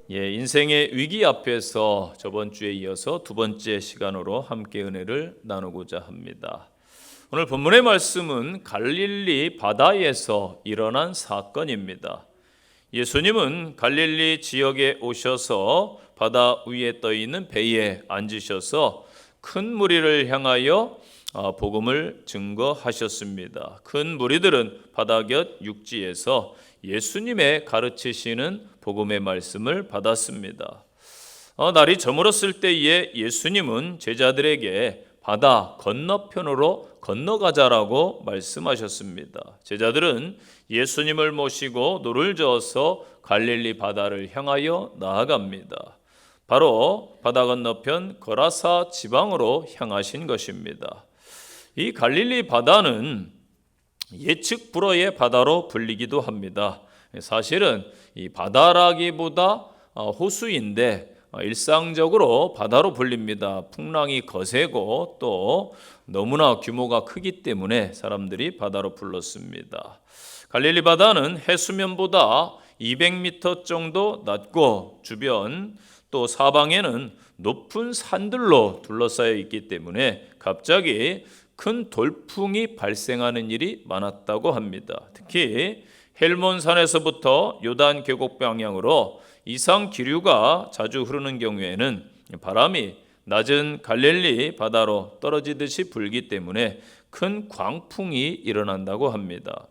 인생의 위기 앞에서 저번 주에 이어서 두 번째 시간으로 함께 은혜를 나누고자 합니다. 오늘 본문의 말씀은 갈릴리 바다에서 일어난 사건입니다. 예수님은 갈릴리 지역에 오셔서 바다 위에 떠 있는 배에 앉으셔서 큰 무리를 향하여 복음을 증거하셨습니다. 큰 무리들은 바다 곁 육지에서 예수님의 가르치시는 복음의 말씀을 받았습니다. 날이 저물었을 때에 예수님은 제자들에게 바다 건너편으로 건너가자라고 말씀하셨습니다. 제자들은 예수님을 모시고 노를 저어서 갈릴리 바다를 향하여 나아갑니다. 바로 바다 건너편 거라사 지방으로 향하신 것입니다. 이 갈릴리 바다는 예측 불허의 바다로 불리기도 합니다. 사실은 이 바다라기보다 호수인데 일상적으로 바다로 불립니다. 풍랑이 거세고 또 너무나 규모가 크기 때문에 사람들이 바다로 불렀습니다. 갈릴리 바다는 해수면보다 200m 정도 낮고 주변 또 사방에는 높은 산들로 둘러싸여 있기 때문에 갑자기 큰 돌풍이 발생하는 일이 많았다고 합니다. 특히 헬몬산에서부터 요단 계곡 방향으로 이상 기류가 자주 흐르는 경우에는 바람이 낮은 갈릴리 바다로 떨어지듯이 불기 때문에 큰 광풍이 일어난다고 합니다.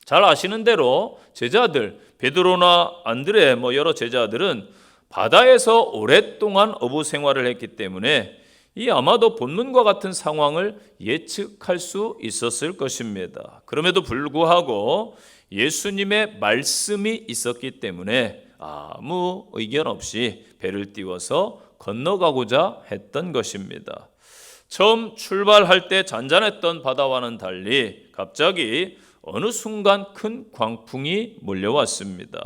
잘 아시는 대로 제자들 베드로나 안드레 여러 제자들은 바다에서 오랫동안 어부 생활을 했기 때문에 이 아마도 본문과 같은 상황을 예측할 수 있었을 것입니다. 그럼에도 불구하고 예수님의 말씀이 있었기 때문에 아무 의견 없이 배를 띄워서 건너가고자 했던 것입니다. 처음 출발할 때 잔잔했던 바다와는 달리 갑자기 어느 순간 큰 광풍이 몰려왔습니다.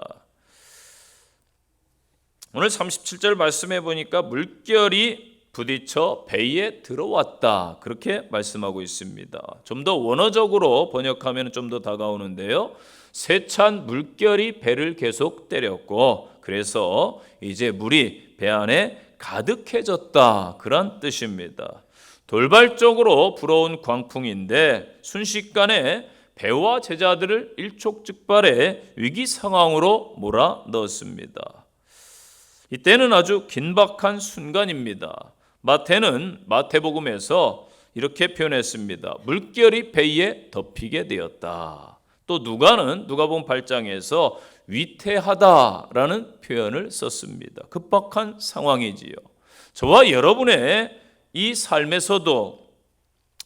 오늘 37절 말씀해 보니까 물결이 부딪혀 배에 들어왔다 그렇게 말씀하고 있습니다. 좀 더 원어적으로 번역하면 좀 더 다가오는데요. 세찬 물결이 배를 계속 때렸고 그래서 이제 물이 배 안에 가득해졌다 그런 뜻입니다. 돌발적으로 불어온 광풍인데 순식간에 배와 제자들을 일촉즉발의 위기 상황으로 몰아넣었습니다. 이때는 아주 긴박한 순간입니다. 마태는 마태복음에서 이렇게 표현했습니다. 물결이 배에 덮이게 되었다. 또 누가는 누가복음 8장에서 위태하다라는 표현을 썼습니다. 급박한 상황이지요. 저와 여러분의 이 삶에서도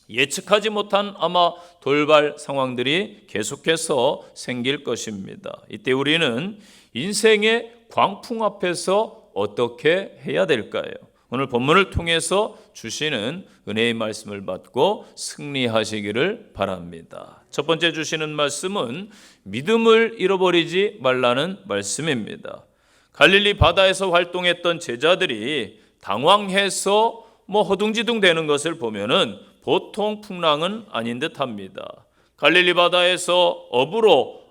예측하지 못한 아마 돌발 상황들이 계속해서 생길 것입니다. 이때 우리는 인생의 광풍 앞에서 어떻게 해야 될까요? 오늘 본문을 통해서 주시는 은혜의 말씀을 받고 승리하시기를 바랍니다. 첫 번째 주시는 말씀은 믿음을 잃어버리지 말라는 말씀입니다. 갈릴리 바다에서 활동했던 제자들이 당황해서 허둥지둥 되는 것을 보면은 보통 풍랑은 아닌 듯합니다. 갈릴리 바다에서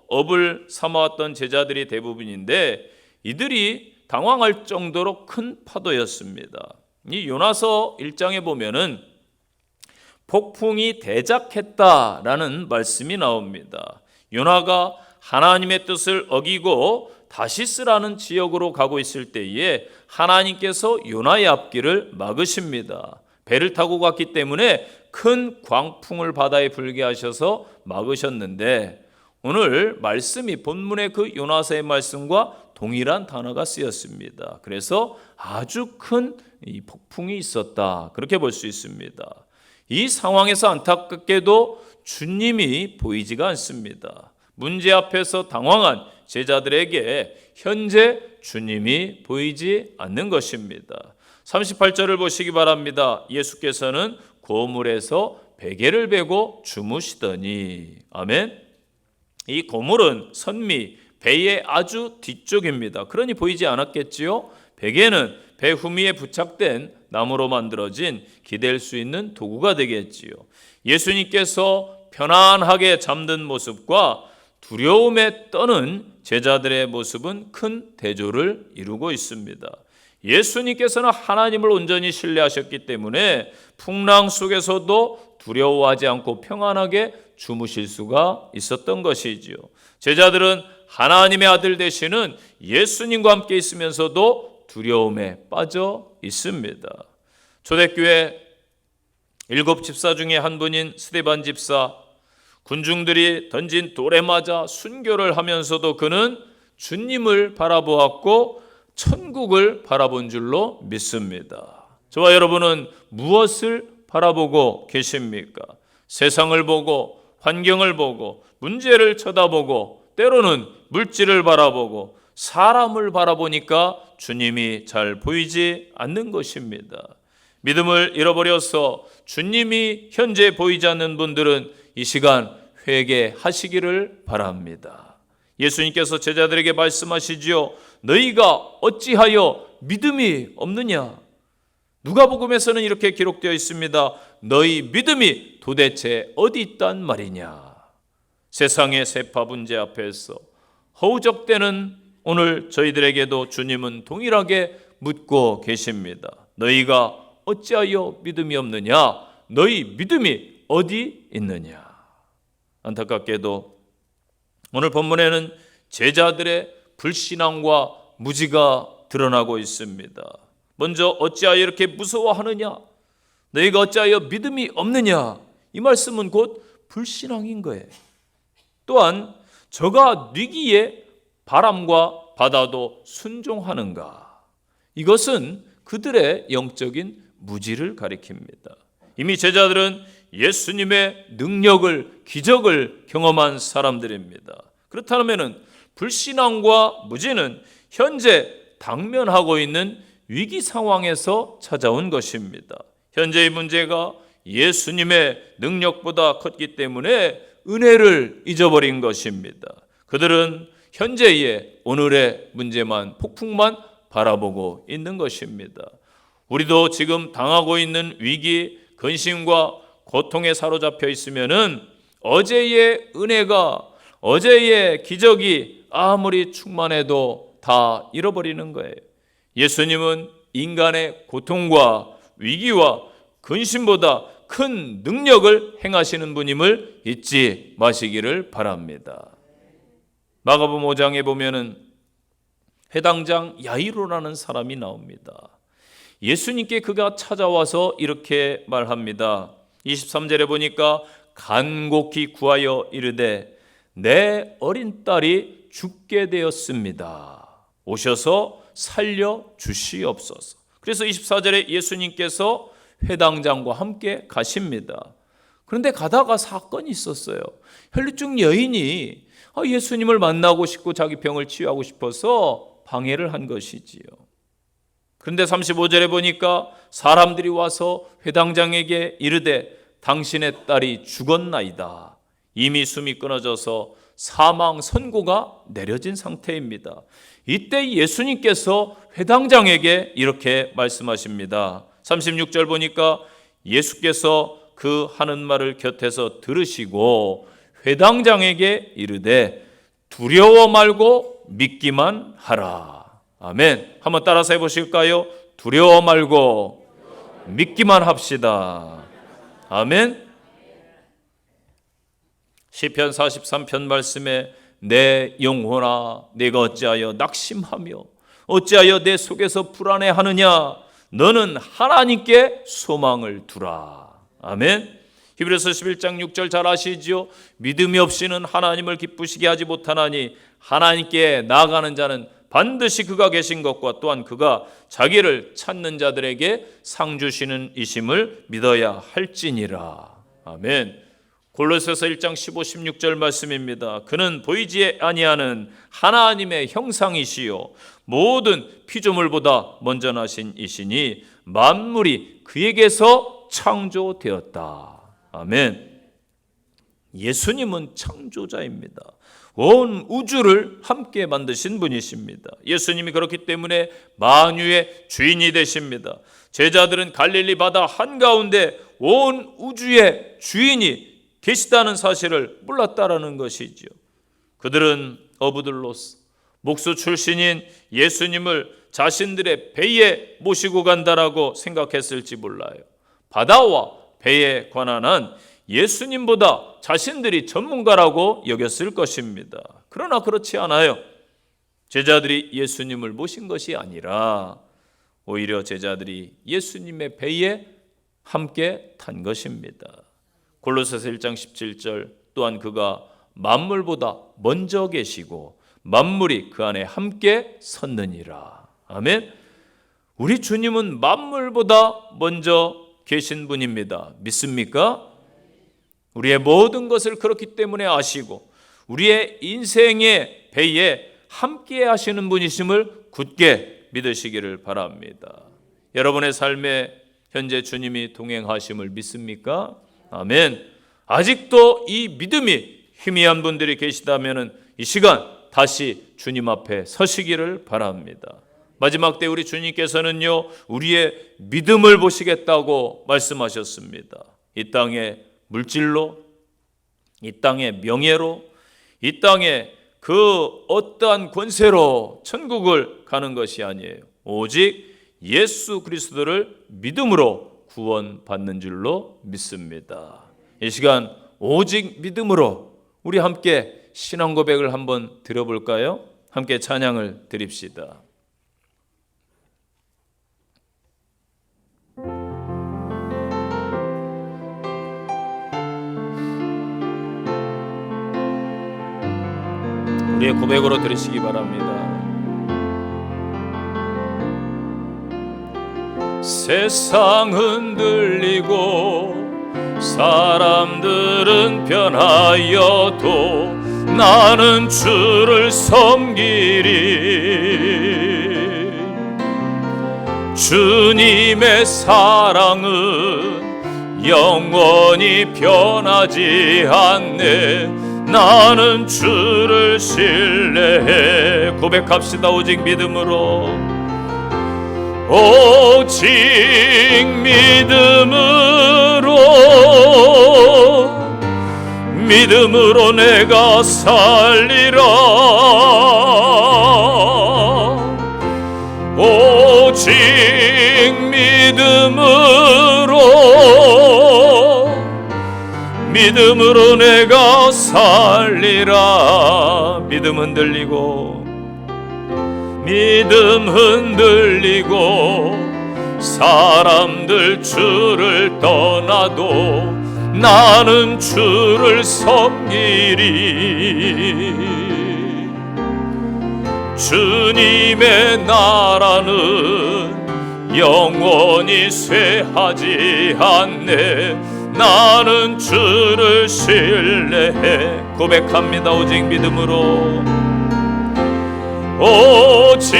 업을 삼아왔던 제자들이 대부분인데 이들이 당황할 정도로 큰 파도였습니다. 이 요나서 1장에 보면은 폭풍이 대작했다라는 말씀이 나옵니다. 요나가 하나님의 뜻을 어기고 다시스라는 지역으로 가고 있을 때에 하나님께서 요나의 앞길을 막으십니다. 배를 타고 갔기 때문에 큰 광풍을 바다에 불게 하셔서 막으셨는데 오늘 말씀이 본문의 그 요나서의 말씀과 동일한 단어가 쓰였습니다. 그래서 아주 큰 이 폭풍이 있었다 그렇게 볼 수 있습니다. 이 상황에서 안타깝게도 주님이 보이지가 않습니다. 문제 앞에서 당황한 제자들에게 현재 주님이 보이지 않는 것입니다. 38절을 보시기 바랍니다. 예수께서는 고물에서 베개를 베고 주무시더니 아멘. 이 고물은 선미 배의 아주 뒤쪽입니다. 그러니 보이지 않았겠지요. 베개는 배 후미에 부착된 나무로 만들어진 기댈 수 있는 도구가 되겠지요. 예수님께서 편안하게 잠든 모습과 두려움에 떠는 제자들의 모습은 큰 대조를 이루고 있습니다. 예수님께서는 하나님을 온전히 신뢰하셨기 때문에 풍랑 속에서도 두려워하지 않고 평안하게 주무실 수가 있었던 것이지요. 제자들은 하나님의 아들 되시는 예수님과 함께 있으면서도 두려움에 빠져 있습니다. 초대교회 7 집사 중에 한 분인 스데반 집사, 군중들이 던진 돌에 맞아 순교를 하면서도 그는 주님을 바라보았고 천국을 바라본 줄로 믿습니다. 저와 여러분은 무엇을 바라보고 계십니까? 세상을 보고 환경을 보고 문제를 쳐다보고 때로는 물질을 바라보고 사람을 바라보니까 주님이 잘 보이지 않는 것입니다. 믿음을 잃어버려서 주님이 현재 보이지 않는 분들은 이 시간 회개하시기를 바랍니다. 예수님께서 제자들에게 말씀하시지요. 너희가 어찌하여 믿음이 없느냐? 누가복음에서는 이렇게 기록되어 있습니다. 너희 믿음이 도대체 어디 있단 말이냐? 세상의 세파 문제 앞에서 허우적대는 오늘 저희들에게도 주님은 동일하게 묻고 계십니다. 너희가 어찌하여 믿음이 없느냐? 너희 믿음이 어디 있느냐? 안타깝게도 오늘 본문에는 제자들의 불신앙과 무지가 드러나고 있습니다. 먼저 어찌하여 이렇게 무서워하느냐? 너희가 어찌하여 믿음이 없느냐? 이 말씀은 곧 불신앙인 거예요. 또한 저가 뉘기에 바람과 바다도 순종하는가? 이것은 그들의 영적인 무지를 가리킵니다. 이미 제자들은 예수님의 능력을, 기적을 경험한 사람들입니다. 그렇다면 불신앙과 무지는 현재 당면하고 있는 위기 상황에서 찾아온 것입니다. 현재의 문제가 예수님의 능력보다 컸기 때문에 은혜를 잊어버린 것입니다. 그들은 현재의 오늘의 문제만, 폭풍만 바라보고 있는 것입니다. 우리도 지금 당하고 있는 위기, 근심과 고통에 사로잡혀 있으면은 어제의 은혜가, 어제의 기적이 아무리 충만해도 다 잃어버리는 거예요. 예수님은 인간의 고통과 위기와 근심보다 큰 능력을 행하시는 분임을 잊지 마시기를 바랍니다. 마가복음 5장에 보면은 회당장 야이로라는 사람이 나옵니다. 예수님께 그가 찾아와서 이렇게 말합니다. 23절에 보니까 간곡히 구하여 이르되 내 어린 딸이 죽게 되었습니다. 오셔서 살려 주시옵소서. 그래서 24절에 예수님께서 회당장과 함께 가십니다. 그런데 가다가 사건이 있었어요. 혈루증 여인이 예수님을 만나고 싶고 자기 병을 치유하고 싶어서 방해를 한 것이지요. 그런데 35절에 보니까 사람들이 와서 회당장에게 이르되 당신의 딸이 죽었나이다. 이미 숨이 끊어져서 사망 선고가 내려진 상태입니다. 이때 예수님께서 회당장에게 이렇게 말씀하십니다. 36절 보니까 예수께서 그 하는 말을 곁에서 들으시고 회당장에게 이르되 두려워 말고 믿기만 하라. 아멘. 한번 따라서 해보실까요? 두려워 말고 믿기만 합시다. 아멘. 시편 43편 말씀에 내 영혼아 내가 어찌하여 낙심하며 어찌하여 내 속에서 불안해하느냐? 너는 하나님께 소망을 두라. 아멘. 히브리서 11장 6절 잘 아시지요? 믿음이 없이는 하나님을 기쁘시게 하지 못하나니 하나님께 나아가는 자는 반드시 그가 계신 것과 또한 그가 자기를 찾는 자들에게 상 주시는 이심을 믿어야 할지니라. 아멘. 골로새서 1장 15, 16절 말씀입니다. 그는 보이지 아니하는 하나님의 형상이시요 모든 피조물보다 먼저 나신 이시니 만물이 그에게서 창조되었다. 아멘. 예수님은 창조자입니다. 온 우주를 함께 만드신 분이십니다. 예수님이 그렇기 때문에 만유의 주인이 되십니다. 제자들은 갈릴리 바다 한가운데 온 우주의 주인이 계시다는 사실을 몰랐다라는 것이죠. 그들은 어부들로서 목수 출신인 예수님을 자신들의 배에 모시고 간다라고 생각했을지 몰라요. 바다와 배에 관한 한 예수님보다 자신들이 전문가라고 여겼을 것입니다. 그러나 그렇지 않아요. 제자들이 예수님을 모신 것이 아니라 오히려 제자들이 예수님의 배에 함께 탄 것입니다. 골로새서 1장 17절 또한 그가 만물보다 먼저 계시고 만물이 그 안에 함께 섰느니라. 아멘. 우리 주님은 만물보다 먼저 계신 분입니다. 믿습니까? 우리의 모든 것을 그렇기 때문에 아시고 우리의 인생의 배에 함께 하시는 분이심을 굳게 믿으시기를 바랍니다. 여러분의 삶에 현재 주님이 동행하심을 믿습니까? 아멘. 아직도 이 믿음이 희미한 분들이 계시다면 이 시간 다시 주님 앞에 서시기를 바랍니다. 마지막 때 우리 주님께서는요, 우리의 믿음을 보시겠다고 말씀하셨습니다. 이 땅의 물질로, 이 땅의 명예로, 이 땅의 그 어떠한 권세로 천국을 가는 것이 아니에요. 오직 예수 그리스도를 믿음으로 구원받는 줄로 믿습니다. 이 시간 오직 믿음으로 우리 함께 신앙 고백을 한번 드려볼까요? 함께 찬양을 드립시다. 우리의 고백으로 드리시기 바랍니다. 세상 흔들리고 사람들은 변하여도 나는 주를 섬기리. 주님의 사랑은 영원히 변하지 않네. 나는 주를 신뢰해. 고백합시다. 오직 믿음으로, 오직 믿음으로 내가 살리라. 오직 믿음으로 내가 살리라. 믿음 흔들리고 사람들 주를 떠나도 나는 주를 섬기리. 주님의 나라는 영원히 쇠하지 않네. 나는 주를 신뢰해. 고백합니다. 오직 믿음으로, 오직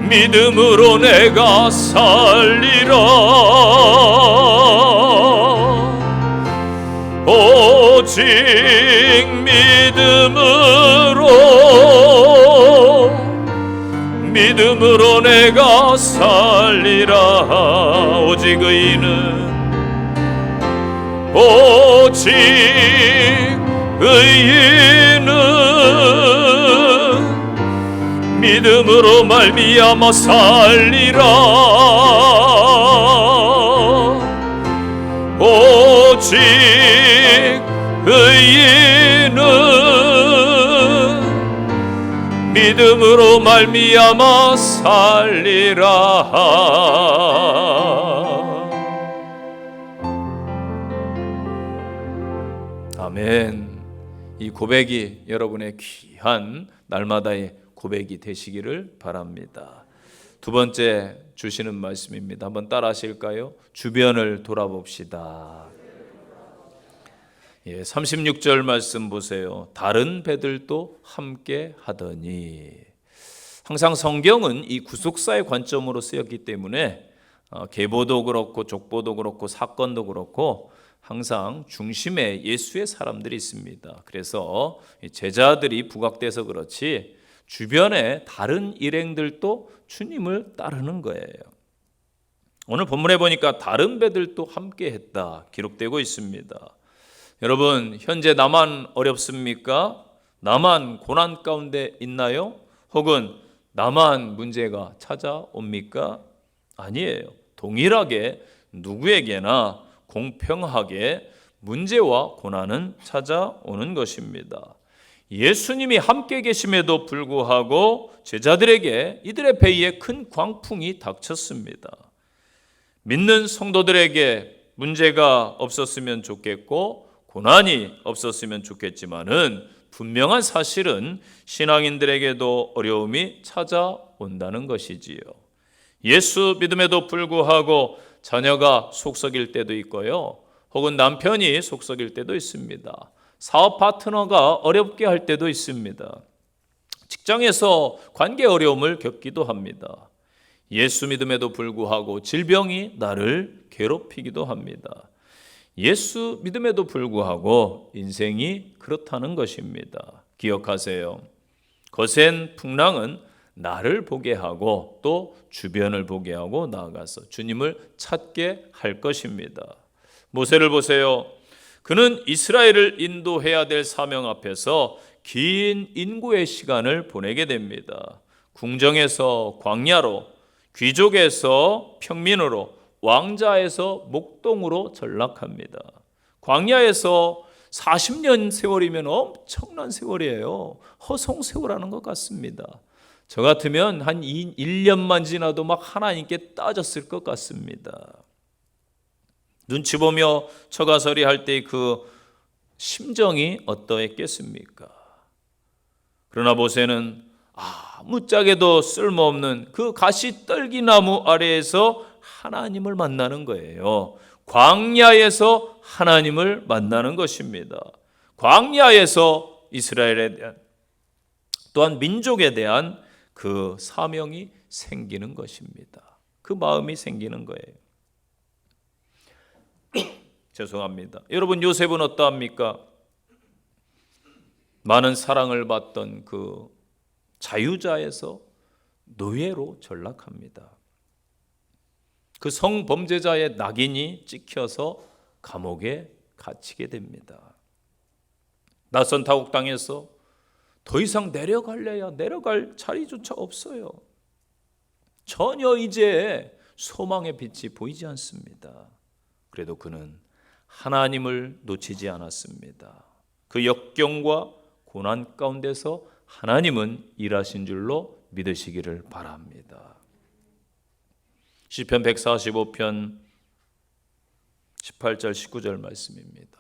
믿음으로 내가 살리라. 오직 믿음으로 내가 살리라. 오직 의인은 믿음으로 말미암아 살리라. 오직 의인은 믿음으로 말미암아 살리라. 아멘. 이 고백이 여러분의 귀한 날마다의 고백이 되시기를 바랍니다. 두 번째 주시는 말씀입니다. 한번 따라 하실까요? 주변을 돌아봅시다. 36절 말씀 보세요. 다른 배들도 함께 하더니. 항상 성경은 이 구속사의 관점으로 쓰였기 때문에 계보도 그렇고 족보도 그렇고 사건도 그렇고 항상 중심에 예수의 사람들이 있습니다. 그래서 제자들이 부각돼서 그렇지 주변에 다른 일행들도 주님을 따르는 거예요. 오늘 본문에 보니까 다른 배들도 함께 했다 기록되고 있습니다. 여러분, 현재 나만 어렵습니까? 나만 고난 가운데 있나요? 혹은 나만 문제가 찾아옵니까? 아니에요. 동일하게 누구에게나 공평하게 문제와 고난은 찾아오는 것입니다. 예수님이 함께 계심에도 불구하고 제자들에게 이들의 배에 큰 광풍이 닥쳤습니다. 믿는 성도들에게 문제가 없었으면 좋겠고 고난이 없었으면 좋겠지만은 분명한 사실은 신앙인들에게도 어려움이 찾아온다는 것이지요. 예수 믿음에도 불구하고 자녀가 속썩일 때도 있고요. 혹은 남편이 속썩일 때도 있습니다. 사업 파트너가 어렵게 할 때도 있습니다. 직장에서 관계 어려움을 겪기도 합니다. 예수 믿음에도 불구하고 질병이 나를 괴롭히기도 합니다. 예수 믿음에도 불구하고 인생이 그렇다는 것입니다. 기억하세요. 거센 풍랑은 나를 보게 하고 또 주변을 보게 하고 나아가서 주님을 찾게 할 것입니다. 모세를 보세요. 그는 이스라엘을 인도해야 될 사명 앞에서 긴 인고의 시간을 보내게 됩니다. 궁정에서 광야로, 귀족에서 평민으로, 왕자에서 목동으로 전락합니다. 광야에서 40년 세월이면 엄청난 세월이에요. 허송세월하는 것 같습니다. 저 같으면 한 1년만 지나도 막 하나님께 따졌을 것 같습니다. 눈치 보며 처가서리 할 때 그 심정이 어떠했겠습니까? 그러나 모세는 아무짝에도 쓸모없는 그 가시떨기나무 아래에서 하나님을 만나는 거예요. 광야에서 하나님을 만나는 것입니다. 광야에서 이스라엘에 대한 또한 민족에 대한 그 사명이 생기는 것입니다. 그 마음이 생기는 거예요. 죄송합니다. 여러분, 요셉은 어떠합니까? 많은 사랑을 받던 그 자유자에서 노예로 전락합니다. 그 성범죄자의 낙인이 찍혀서 감옥에 갇히게 됩니다. 낯선 타국 땅에서 더 이상 내려갈래야 내려갈 자리조차 없어요. 전혀 이제 소망의 빛이 보이지 않습니다. 그래도 그는 하나님을 놓치지 않았습니다. 그 역경과 고난 가운데서 하나님은 일하신 줄로 믿으시기를 바랍니다. 시편 145편 18절 19절 말씀입니다.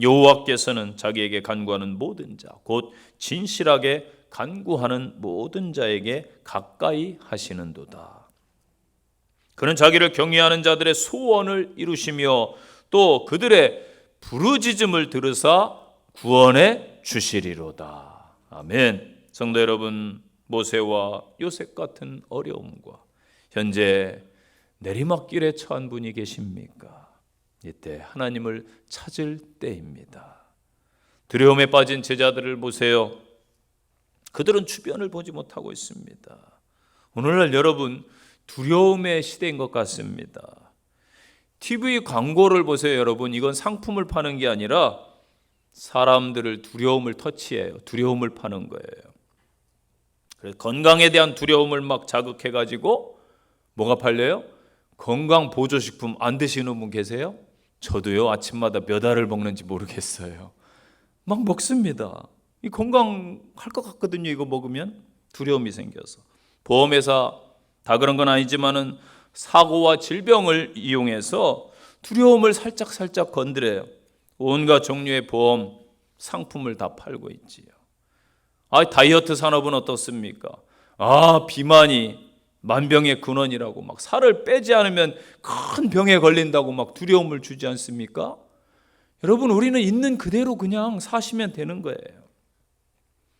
여호와께서는 자기에게 간구하는 모든 자, 곧 진실하게 간구하는 모든 자에게 가까이 하시는도다. 그는 자기를 경외하는 자들의 소원을 이루시며 또 그들의 부르짖음을 들으사 구원해 주시리로다. 아멘. 성도 여러분, 모세와 요셉 같은 어려움과 현재 내리막길에 처한 분이 계십니까? 이때 하나님을 찾을 때입니다. 두려움에 빠진 제자들을 보세요. 그들은 주변을 보지 못하고 있습니다. 오늘날 여러분, 두려움의 시대인 것 같습니다. TV 광고를 보세요. 여러분, 이건 상품을 파는 게 아니라 사람들을 두려움을 터치해요. 두려움을 파는 거예요. 그래서 건강에 대한 두려움을 막 자극해가지고 뭐가 팔려요? 건강 보조식품 안 드시는 분 계세요? 저도요. 아침마다 몇 알을 먹는지 모르겠어요. 막 먹습니다. 이 건강할 것 같거든요. 이거 먹으면 두려움이 생겨서. 보험회사 다 그런 건 아니지만은 사고와 질병을 이용해서 두려움을 살짝 건드려요. 온갖 종류의 보험 상품을 다 팔고 있지요. 다이어트 산업은 어떻습니까? 비만이 만병의 근원이라고 막 살을 빼지 않으면 큰 병에 걸린다고 막 두려움을 주지 않습니까? 여러분, 우리는 있는 그대로 그냥 사시면 되는 거예요.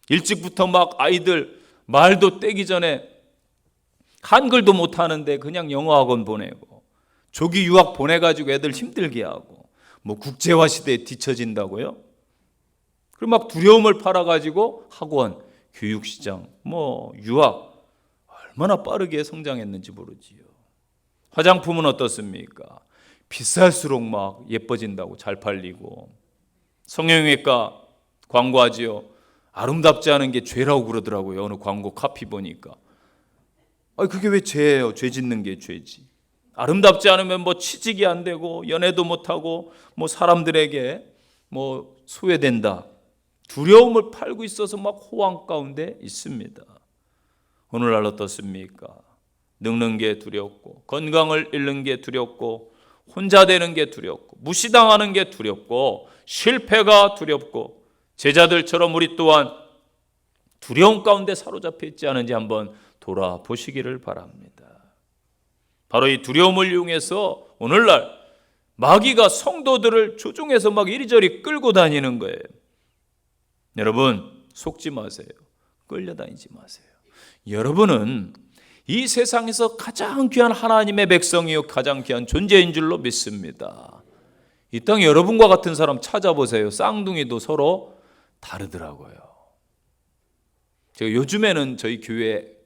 일찍부터 막 아이들 말도 떼기 전에 한글도 못하는데 그냥 영어학원 보내고 조기 유학 보내가지고 애들 힘들게 하고 뭐 국제화 시대에 뒤처진다고요? 그리고 막 두려움을 팔아가지고 학원, 교육시장, 뭐 유학 얼마나 빠르게 성장했는지 모르지요. 화장품은 어떻습니까? 비쌀수록 막 예뻐진다고 잘 팔리고, 성형외과 광고하지요. 아름답지 않은 게 죄라고 그러더라고요. 어느 광고 카피 보니까. 그게 왜 죄예요? 죄 짓는 게 죄지. 아름답지 않으면 뭐 취직이 안 되고 연애도 못하고 뭐 사람들에게 뭐 소외된다. 두려움을 팔고 있어서 막 호황 가운데 있습니다. 오늘날 어떻습니까? 늙는 게 두렵고, 건강을 잃는 게 두렵고, 혼자 되는 게 두렵고, 무시당하는 게 두렵고, 실패가 두렵고, 제자들처럼 우리 또한 두려움 가운데 사로잡혀 있지 않은지 한번 돌아보시기를 바랍니다. 바로 이 두려움을 이용해서 오늘날 마귀가 성도들을 조종해서 막 이리저리 끌고 다니는 거예요. 여러분, 속지 마세요. 끌려다니지 마세요. 여러분은 이 세상에서 가장 귀한 하나님의 백성이요, 가장 귀한 존재인 줄로 믿습니다. 이 땅에 여러분과 같은 사람 찾아보세요. 쌍둥이도 서로 다르더라고요. 제가 요즘에는 저희 교회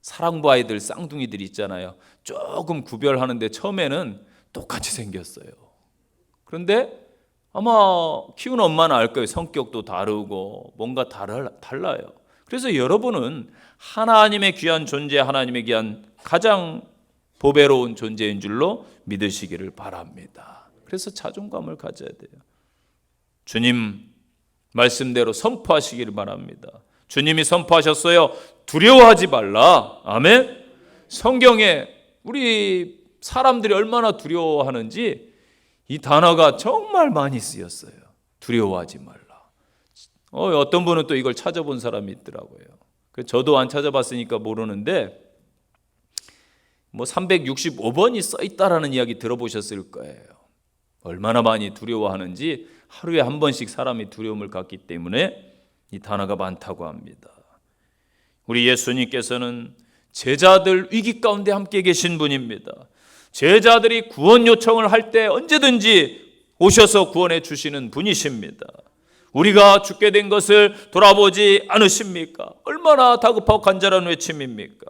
사랑부 아이들 쌍둥이들 있잖아요. 조금 구별하는데 처음에는 똑같이 생겼어요. 그런데 아마 키운 엄마는 알 거예요. 성격도 다르고 뭔가 달라요. 그래서 여러분은 하나님의 귀한 존재, 하나님의 귀한 가장 보배로운 존재인 줄로 믿으시기를 바랍니다. 그래서 자존감을 가져야 돼요. 주님 말씀대로 선포하시기를 바랍니다. 주님이 선포하셨어요. 두려워하지 말라. 아멘. 성경에 우리 사람들이 얼마나 두려워하는지 이 단어가 정말 많이 쓰였어요. 두려워하지 말라. 어떤 분은 또 이걸 찾아본 사람이 있더라고요. 저도 안 찾아봤으니까 모르는데 뭐 365번이 써 있다라는 이야기 들어보셨을 거예요. 얼마나 많이 두려워하는지 하루에 한 번씩 사람이 두려움을 갖기 때문에 이 단어가 많다고 합니다. 우리 예수님께서는 제자들 위기 가운데 함께 계신 분입니다. 제자들이 구원 요청을 할 때 언제든지 오셔서 구원해 주시는 분이십니다. 우리가 죽게 된 것을 돌아보지 않으십니까? 얼마나 다급하고 간절한 외침입니까?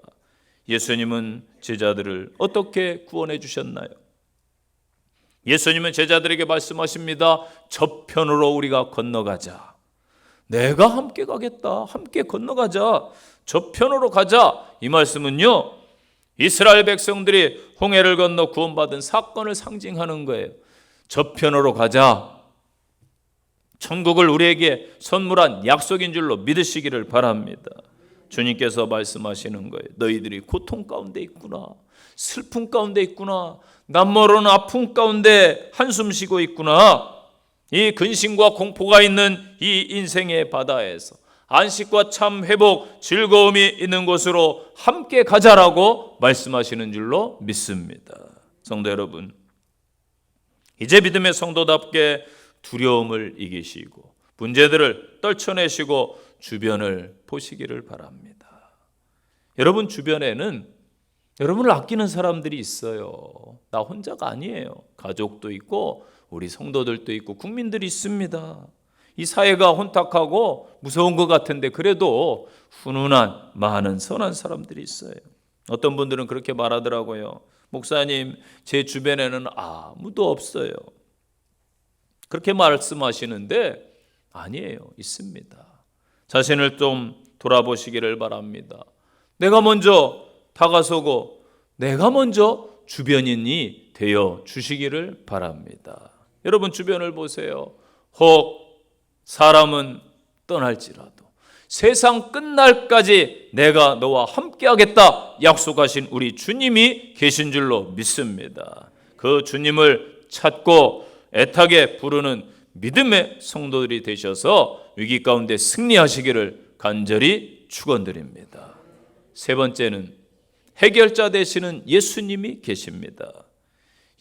예수님은 제자들을 어떻게 구원해 주셨나요? 예수님은 제자들에게 말씀하십니다. 저편으로 우리가 건너가자. 내가 함께 가겠다. 함께 건너가자. 저편으로 가자. 이 말씀은요, 이스라엘 백성들이 홍해를 건너 구원받은 사건을 상징하는 거예요. 저편으로 가자. 천국을 우리에게 선물한 약속인 줄로 믿으시기를 바랍니다. 주님께서 말씀하시는 거예요. 너희들이 고통 가운데 있구나. 슬픔 가운데 있구나. 남모르는 아픔 가운데 한숨 쉬고 있구나. 이 근심과 공포가 있는 이 인생의 바다에서 안식과 참 회복, 즐거움이 있는 곳으로 함께 가자라고 말씀하시는 줄로 믿습니다. 성도 여러분, 이제 믿음의 성도답게 두려움을 이기시고 문제들을 떨쳐내시고 주변을 보시기를 바랍니다. 여러분 주변에는 여러분을 아끼는 사람들이 있어요. 나 혼자가 아니에요. 가족도 있고 우리 성도들도 있고 국민들이 있습니다. 이 사회가 혼탁하고 무서운 것 같은데 그래도 훈훈한 많은 선한 사람들이 있어요. 어떤 분들은 그렇게 말하더라고요. 목사님, 제 주변에는 아무도 없어요. 그렇게 말씀하시는데 아니에요. 있습니다. 자신을 좀 돌아보시기를 바랍니다. 내가 먼저 다가서고 내가 먼저 주변인이 되어 주시기를 바랍니다. 여러분 주변을 보세요. 혹 사람은 떠날지라도 세상 끝날까지 내가 너와 함께하겠다 약속하신 우리 주님이 계신 줄로 믿습니다. 그 주님을 찾고 애타게 부르는 믿음의 성도들이 되셔서 위기 가운데 승리하시기를 간절히 축원드립니다. 세 번째는 해결자 되시는 예수님이 계십니다.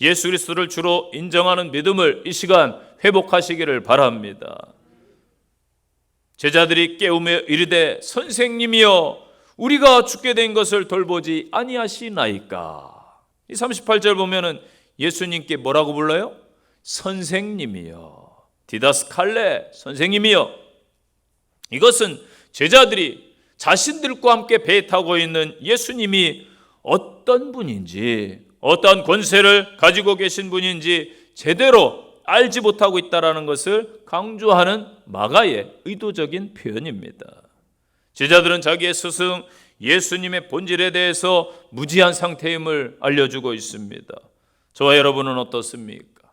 예수 그리스도를 주로 인정하는 믿음을 이 시간 회복하시기를 바랍니다. 제자들이 깨우며 이르되 선생님이여 우리가 죽게 된 것을 돌보지 아니하시나이까. 이 38절 보면은 예수님께 뭐라고 불러요? 선생님이여, 디다스칼레, 선생님이여. 이것은 제자들이 자신들과 함께 배에 타고 있는 예수님이 어떤 분인지, 어떠한 권세를 가지고 계신 분인지 제대로 알지 못하고 있다는 것을 강조하는 마가의 의도적인 표현입니다. 제자들은 자기의 스승 예수님의 본질에 대해서 무지한 상태임을 알려주고 있습니다. 저와 여러분은 어떻습니까?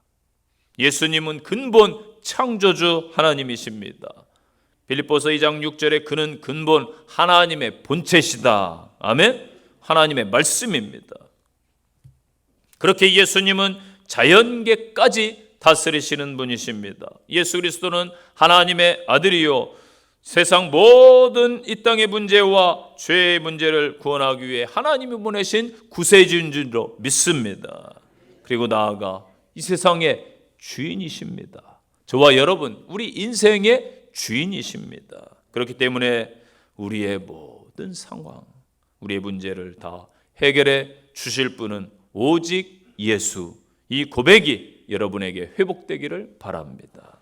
예수님은 근본 창조주 하나님이십니다. 빌립보서 2장 6절에 그는 근본 하나님의 본체시다. 아멘? 하나님의 말씀입니다. 그렇게 예수님은 자연계까지 다스리시는 분이십니다. 예수 그리스도는 하나님의 아들이요 세상 모든 이 땅의 문제와 죄의 문제를 구원하기 위해 하나님이 보내신 구세주인 줄로 믿습니다. 그리고 나아가 이 세상의 주인이십니다. 저와 여러분, 우리 인생의 주인이십니다. 그렇기 때문에 우리의 모든 상황, 우리의 문제를 다 해결해 주실 분은 오직 예수. 이 고백이 여러분에게 회복되기를 바랍니다.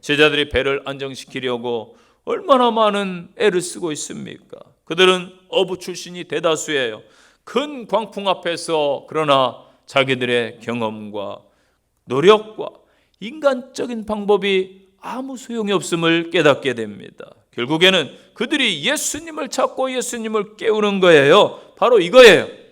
제자들이 배를 안정시키려고 얼마나 많은 애를 쓰고 있습니까? 그들은 어부 출신이 대다수예요. 큰 광풍 앞에서 그러나 자기들의 경험과 노력과 인간적인 방법이 아무 소용이 없음을 깨닫게 됩니다. 결국에는 그들이 예수님을 찾고 예수님을 깨우는 거예요. 바로 이거예요.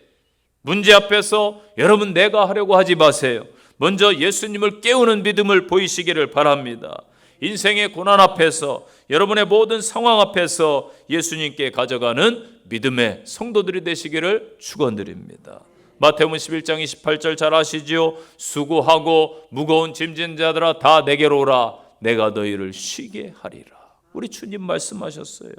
문제 앞에서 여러분 내가 하려고 하지 마세요. 먼저 예수님을 깨우는 믿음을 보이시기를 바랍니다. 인생의 고난 앞에서 여러분의 모든 상황 앞에서 예수님께 가져가는 믿음의 성도들이 되시기를 축원드립니다. 마태복음 11장 28절 잘 아시지요? 수고하고 무거운 짐진 자들아 다 내게로 오라 내가 너희를 쉬게 하리라. 우리 주님 말씀하셨어요.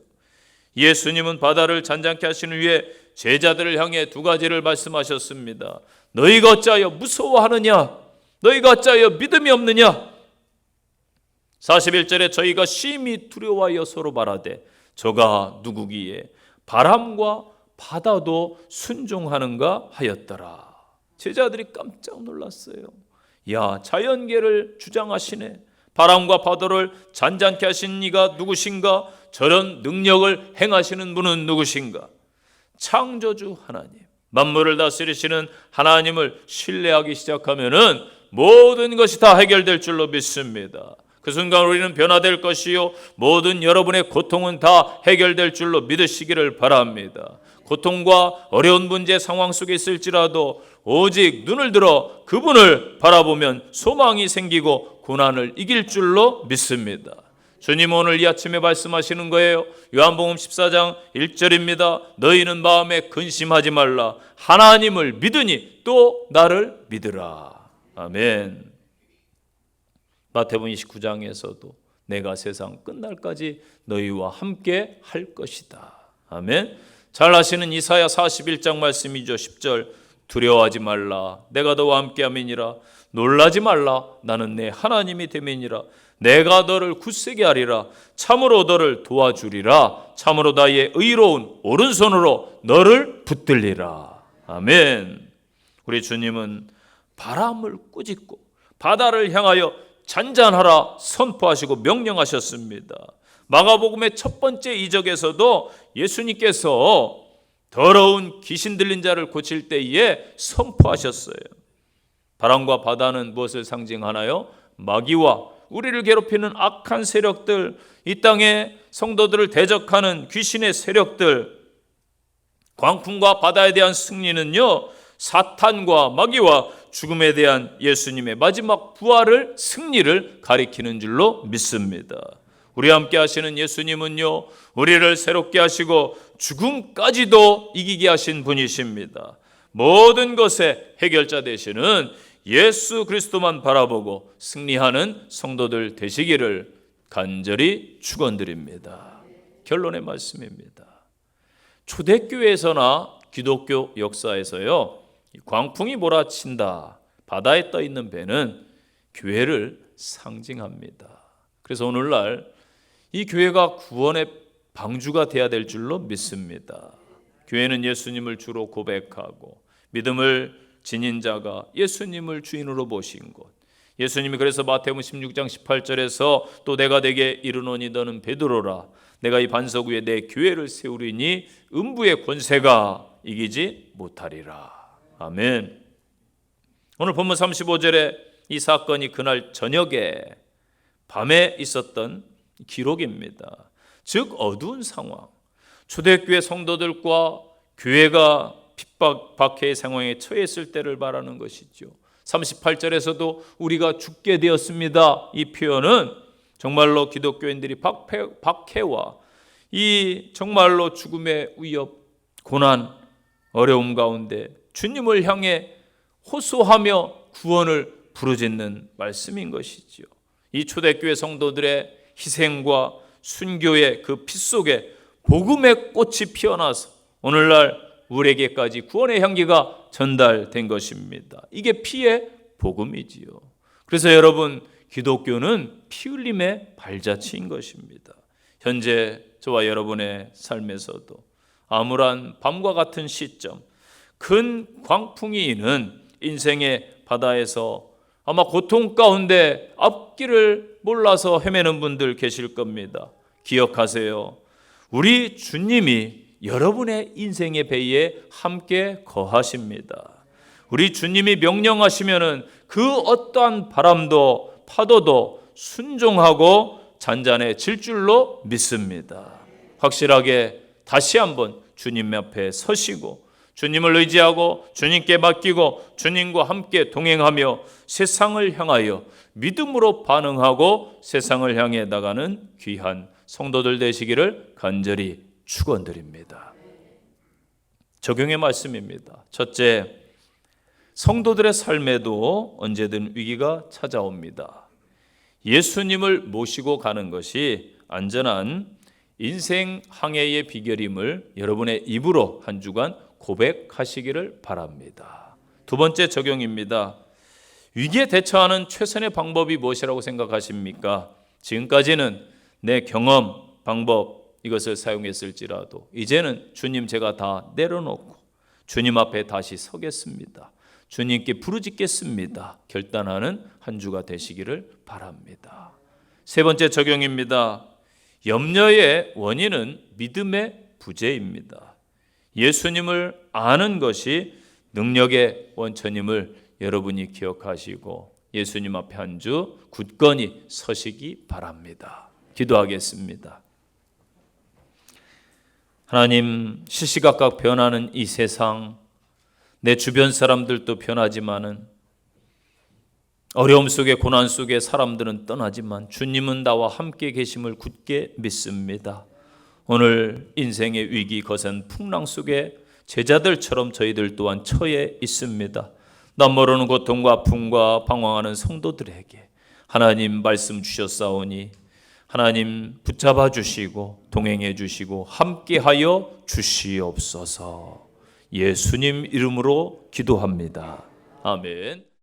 예수님은 바다를 잔잔케 하시는 후에 제자들을 향해 두 가지를 말씀하셨습니다. 너희가 어찌하여 무서워하느냐? 너희가 어찌하여 믿음이 없느냐? 41절에 저희가 심히 두려워하여 서로 말하되 저가 누구기에 바람과 바다도 순종하는가 하였더라. 제자들이 깜짝 놀랐어요. 야, 자연계를 주장하시네. 바람과 바다를 잔잔케 하신 이가 누구신가? 저런 능력을 행하시는 분은 누구신가? 창조주 하나님, 만물을 다스리시는 하나님을 신뢰하기 시작하면은 모든 것이 다 해결될 줄로 믿습니다. 그 순간 우리는 변화될 것이요 모든 여러분의 고통은 다 해결될 줄로 믿으시기를 바랍니다. 고통과 어려운 문제 상황 속에 있을지라도 오직 눈을 들어 그분을 바라보면 소망이 생기고 고난을 이길 줄로 믿습니다. 주님 오늘 이 아침에 말씀하시는 거예요. 요한복음 14장 1절입니다. 너희는 마음에 근심하지 말라. 하나님을 믿으니 또 나를 믿으라. 아멘. 마태복음 29장에서도 내가 세상 끝날까지 너희와 함께 할 것이다. 아멘. 잘 아시는 이사야 41장 말씀이죠. 10절 두려워하지 말라. 내가 너와 함께함이니라. 놀라지 말라. 나는 내 하나님이 됨이니라. 내가 너를 굳세게 하리라. 참으로 너를 도와주리라. 참으로 나의 의로운 오른손으로 너를 붙들리라. 아멘. 우리 주님은 바람을 꾸짖고 바다를 향하여 잔잔하라 선포하시고 명령하셨습니다. 마가복음의 첫 번째 이적에서도 예수님께서 더러운 귀신 들린 자를 고칠 때에 선포하셨어요. 바람과 바다는 무엇을 상징하나요? 마귀와 우리를 괴롭히는 악한 세력들, 이 땅의 성도들을 대적하는 귀신의 세력들, 광풍과 바다에 대한 승리는요, 사탄과 마귀와 죽음에 대한 예수님의 마지막 부활을 승리를 가리키는 줄로 믿습니다. 우리 함께 하시는 예수님은요, 우리를 새롭게 하시고 죽음까지도 이기게 하신 분이십니다. 모든 것의 해결자 되시는 예수 그리스도만 바라보고 승리하는 성도들 되시기를 간절히 축원드립니다. 결론의 말씀입니다. 초대교회에서나 기독교 역사에서요, 광풍이 몰아친다, 바다에 떠 있는 배는 교회를 상징합니다. 그래서 오늘날 이 교회가 구원의 방주가 되어야 될 줄로 믿습니다. 교회는 예수님을 주로 고백하고 믿음을 지닌 자가 예수님을 주인으로 모신 곳. 예수님이 그래서 마태복음 16장 18절에서 또 내가 내게 이르노니 너는 베드로라. 내가 이 반석 위에 내 교회를 세우리니 음부의 권세가 이기지 못하리라. 아멘. 오늘 본문 35절에 이 사건이 그날 저녁에 밤에 있었던 기록입니다. 즉 어두운 상황, 초대교회 성도들과 교회가 핍박, 박해의 상황에 처했을 때를 말하는 것이죠. 38절에서도 우리가 죽게 되었습니다. 이 표현은 정말로 기독교인들이 박해와 이 정말로 죽음의 위협, 고난, 어려움 가운데 주님을 향해 호소하며 구원을 부르짖는 말씀인 것이지요. 이 초대교회 성도들의 희생과 순교의 그 피 속에 복음의 꽃이 피어나서 오늘날 우리에게까지 구원의 향기가 전달된 것입니다. 이게 피의 복음이지요. 그래서 여러분, 기독교는 피 흘림의 발자취인 것입니다. 현재 저와 여러분의 삶에서도 암울한 밤과 같은 시점, 큰 광풍이 이는 인생의 바다에서 아마 고통 가운데 앞길을 몰라서 헤매는 분들 계실 겁니다. 기억하세요. 우리 주님이 여러분의 인생의 배에 함께 거하십니다. 우리 주님이 명령하시면은 그 어떠한 바람도 파도도 순종하고 잔잔해질 줄로 믿습니다. 확실하게 다시 한번 주님 앞에 서시고 주님을 의지하고 주님께 맡기고 주님과 함께 동행하며 세상을 향하여 믿음으로 반응하고 세상을 향해 나가는 귀한 성도들 되시기를 간절히 축원드립니다. 적용의 말씀입니다. 첫째, 성도들의 삶에도 언제든 위기가 찾아옵니다. 예수님을 모시고 가는 것이 안전한 인생 항해의 비결임을 여러분의 입으로 한 주간 고백하시기를 바랍니다. 두 번째 적용입니다. 위기에 대처하는 최선의 방법이 무엇이라고 생각하십니까? 지금까지는 내 경험, 방법 이것을 사용했을지라도 이제는 주님 제가 다 내려놓고 주님 앞에 다시 서겠습니다. 주님께 부르짖겠습니다. 결단하는 한 주가 되시기를 바랍니다. 세 번째 적용입니다. 염려의 원인은 믿음의 부재입니다. 예수님을 아는 것이 능력의 원천임을 여러분이 기억하시고 예수님 앞에 한 주 굳건히 서시기 바랍니다. 기도하겠습니다. 하나님, 시시각각 변하는 이 세상, 내 주변 사람들도 변하지만은 어려움 속에 고난 속에 사람들은 떠나지만 주님은 나와 함께 계심을 굳게 믿습니다. 오늘 인생의 위기 거센 풍랑 속에 제자들처럼 저희들 또한 처해 있습니다. 남 모르는 고통과 아픔과 방황하는 성도들에게 하나님 말씀 주셨사오니 하나님 붙잡아 주시고 동행해 주시고 함께하여 주시옵소서. 예수님 이름으로 기도합니다. 아멘.